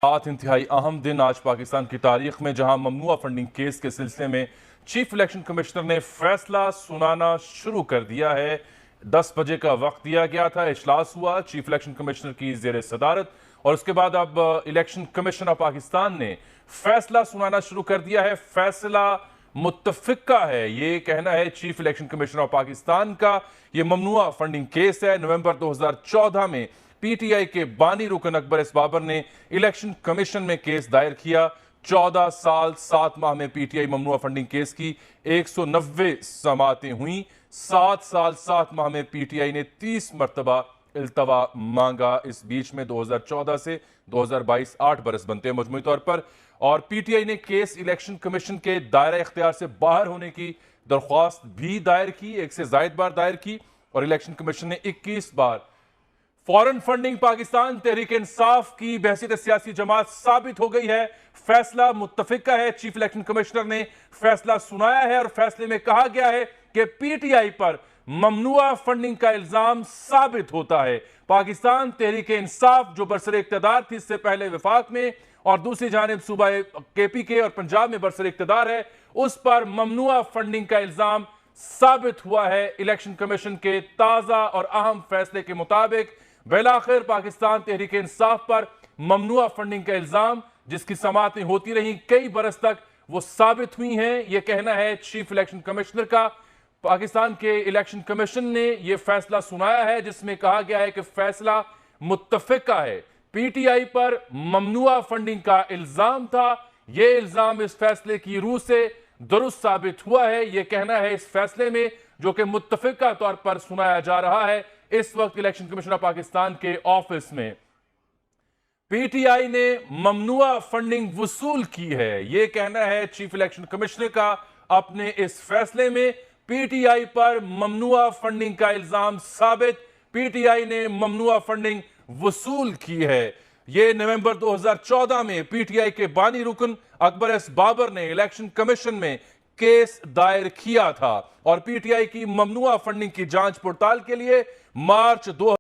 साथ इंतहाई अहम दिन आज पाकिस्तान की तारीख में, जहां ममनुआ फंडिंग केस के सिलसिले में चीफ इलेक्शन कमिश्नर ने फैसला सुनाना शुरू कर दिया है। 10 बजे का वक्त दिया गया था, इजलास हुआ चीफ इलेक्शन कमिश्नर की जेर सदारत, और उसके बाद अब इलेक्शन कमीशन ऑफ पाकिस्तान ने फैसला सुनाना शुरू कर दिया है। फैसला मुत्तफिका है, ये कहना है chief election commissioner of Pakistan का। ये ममनुआ फंडिंग केस है। नवंबर 2014 में पीटीआई के बानी रुकन अकबर एस बाबर ने इलेक्शन कमीशन में केस दायर किया। 14 साल 7 माह में पीटीआई ममनुआ फंडिंग केस की 190 समाअतें हुई। 7 साल 7 माह में पीटीआई ने 30 मरतबा इल्तवा मांगा। इस बीच में 2014 से 2022 8 बरस बनते हैं मजमूई तौर पर। और पीटीआई ने केस इलेक्शन कमीशन के दायरा इख्तियार से बाहर होने की दरख्वास्त भी दायर की, 1 से ज्यादा बार दायर की, और इलेक्शन कमीशन ने 21 बार फॉरेन फंडिंग पाकिस्तान तहरीक इंसाफ की बहसीत सियासी जमात साबित हो गई है। फैसला मुत्तफिका है। चीफ इलेक्शन कमिश्नर ने फैसला सुनाया है और फैसले में कहा गया है कि पीटीआई पर ममनुआ फंडिंग का इल्जाम साबित होता है। पाकिस्तान तहरीक इंसाफ जो बरसर इक्तदार थी इससे पहले वफाक में, और दूसरी जानिब सूबा केपीके और पंजाब में बरसर इक्तदार है, उस पर ममनुआ फंडिंग का इल्जाम साबित हुआ है। इलेक्शन कमीशन के ताजा और अहम फैसले के मुताबिक बिलाखिर पाकिस्तान तहरीक इंसाफ पर ममनुआ फंडिंग का इल्जाम, जिसकी समाअतें होती रही कई बरस तक, वो साबित हुई हैं। यह कहना है चीफ इलेक्शन कमिश्नर का। पाकिस्तान के इलेक्शन कमीशन ने यह फैसला सुनाया है जिसमें कहा गया है कि फैसला मुत्तफिका है। पीटीआई पर ममनुआ फंडिंग का इल्जाम था। यह इल्जाम इस फैसले की रूह से दुरुस्त साबित हुआ है। यह कहना है इस फैसले में, जो कि मुत्तफिका तौर पर सुनाया जा रहा है इस वक्त इलेक्शन कमीशन ऑफ पाकिस्तान के ऑफिस में। पीटीआई ने ममनुआ फंडिंग वसूल की है, यह कहना है चीफ इलेक्शन कमिश्नर का अपने इस फैसले में। पीटीआई पर ममनुआ फंडिंग का इल्जाम साबित, पीटीआई ने ममनुआ फंडिंग वसूल की है। यह नवंबर 2014 में पीटीआई के बानी रुकन अकबर एस बाबर ने इलेक्शन कमीशन में केस दायर किया था, और पीटीआई की ममनुआ फंडिंग की जांच पड़ताल के लिए मार्च 2000